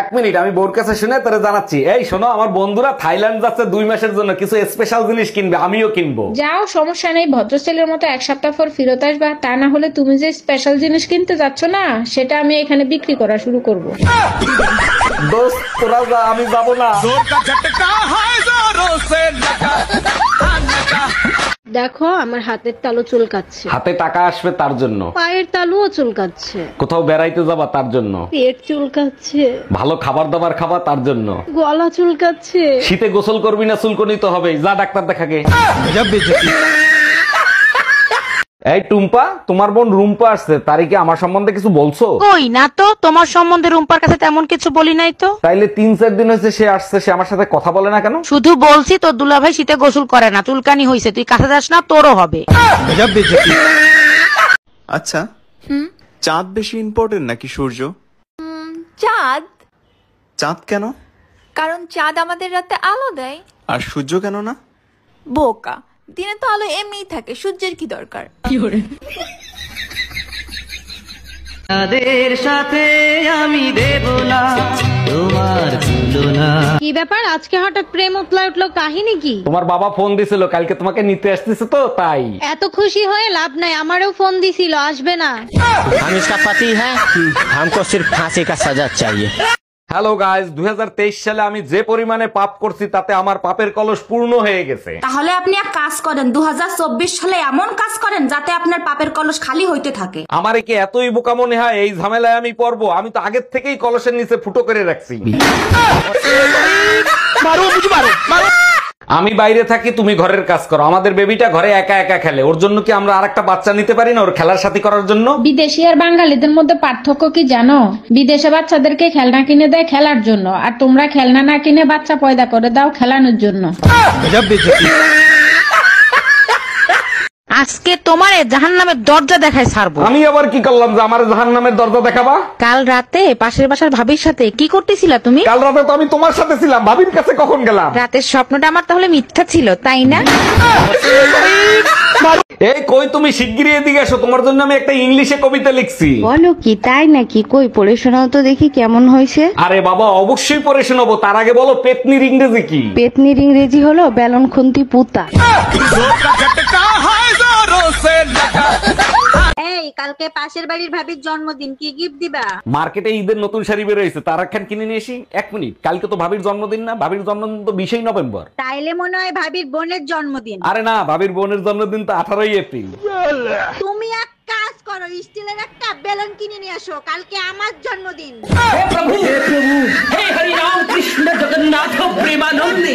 এক মিনিট, আমি বোর কাছে শুনে তোরে জানাচ্ছি। এই শোনো, আমার বন্ধুরা থাইল্যান্ড যাচ্ছে 2 মাসের জন্য, কিছু স্পেশাল জিনিস কিনবে, আমিও কিনবো। যাও, সমস্যা নেই, ভদ্রছেলের মতো 1 সপ্তাহ পর ফেরত আসবা। তা না হলে তুমি যে স্পেশাল জিনিস কিনতে যাচ্ছ না, সেটা আমি এখানে বিক্রি করা শুরু করব। দোস্ত তোরা যা, আমি যাবো না। দেখো আমার হাতের তালু চুলকাচ্ছে, হাতে টাকা আসবে তার জন্য, পায়ের তালুও চুলকাচ্ছে, কোথাও বেড়াইতে যাবা তার জন্য, পেট চুলকাচ্ছে, ভালো খাবার দাবার খাবা তার জন্য, গলা চুলকাচ্ছে। শীতে গোসল করবি না চুলকনি তো হবে, যা ডাক্তার দেখাকে। এই টুম্পা, তোমার বোন রুম্পা আসছে, তারই কি আমার সম্বন্ধে কিছু বলছো? কই না তো, তোমার সম্বন্ধে রুম্পার কাছে তেমন কিছু বলি নাই তো। তাইলে 3-4 দিন হয়েছে সে আসছে, সে আমার সাথে কথা বলে না কেন? শুধু বলছি তোর দুলাভাই শীতে গোসল করে না, চুলকানি হইছে, তুই কাছে যাস না, তোরও হবে। আচ্ছা, চাঁদ বেশি ইম্পর্টেন্ট নাকি সূর্য? চাঁদ। চাঁদ কেন? কারণ চাঁদ আমাদের রাতে আলো দেয়। আর সূর্য কেন না? বোকা, দিনে তো আলো এমনিই থাকে, সূর্যের কি দরকার? তাদের সাথে আমি দেব না তোমার তুলনা। কি ব্যাপার, আজকে হঠাৎ প্রেম উতলায় উঠলো, কাহিনী কি? তোমার বাবা ফোন দিছিল, কালকে তোমাকে নিতে আসতেছে তো তাই। এত খুশি হয়ে লাভ নাই, আমারও ফোন দিছিল, আসবে না। हम इसका पति है, हमको सिर्फ फांसी का सजा चाहिए। হ্যালো গাইস, 2023 সালে আমি যে পরিমাণে পাপ করছি তাতে আমার পাপের কলস পূর্ণ হয়ে গেছে। তাহলে আপনি এক কাজ করেন, 2024 সালে এমন কাজ করেন যাতে আপনার পাপের কলস খালি হইতে থাকে। আমারে কি এতই বোকা মনে হয় এই ঝামেলায় আমি পড়বো? আমি তো আগের থেকেই কলসের নিচে ফুটো করে রাখছি। আমি বাইরে থাকি, তুমি ঘরের কাজ করো, আমাদের বেবিটা ঘরে একা একা খেলে, ওর জন্য কি আমরা আরেকটা বাচ্চা নিতে পারি না ওর খেলার সাথী করার জন্য? বিদেশি আর বাঙালিদের মধ্যে পার্থক্য কি জানো? বিদেশে বাচ্চাদেরকে খেলনা কিনে দেয় খেলার জন্য, আর তোমরা খেলনা না কিনে বাচ্চা পয়দা করে দাও খেলানোর জন্য। আজকে তোমারে জাহান্নামের দরজা দেখায় ছাড়বো। আমি আবার কি করলাম যে আমার জাহান্নামের দরজা দেখাবা? কাল রাতে পাশের বাসার ভাবির সাথে কি করতেছিলা তুমি? কাল রাতে তো আমি তোমার সাথে ছিলাম, ভাবির কাছে কখন গেলাম? রাতের স্বপ্নটা আমার তাহলে মিথ্যা ছিল, তাই না? এই কই তুমি, শিগগিরই এদিকে এসো, তোমার জন্য আমি একটা ইংলিশে কবিতা লিখছি। বলো কি, তাই নাকি? কই পড়ে শোনাও তো দেখি কেমন হয়েছে। আরে বাবা, অবশ্যই পড়ে শোনাবো, তার আগে বলো পেতনির ইংরেজি কি? পেতনির ইংরেজি হলো বেলন খুন্তি পুতা। এই কালকে পাশের বাড়ির ভাবির জন্মদিন, কি গিফট দিবা? মার্কেটে ঈদের নতুন শাড়ি বের হয়েছে, তার একখান কিনে নিয়ে আসি। এক মিনিট, কালকে তো ভাবির জন্মদিন না? ভাবির জন্মদিন তো 20 নভেম্বর। তাইলে মনে হয় ভাবির বোনের জন্মদিন। আরে না, ভাবির বোনের জন্মদিন তো 18 এপ্রিল। তুমি এক কাজ করো, স্টিলের একটা বেলুন কিনে নিয়ে আসো, কালকে আমার জন্মদিন। हे हरि राम कृष्ण जगन्नाथ प्रेमानंद।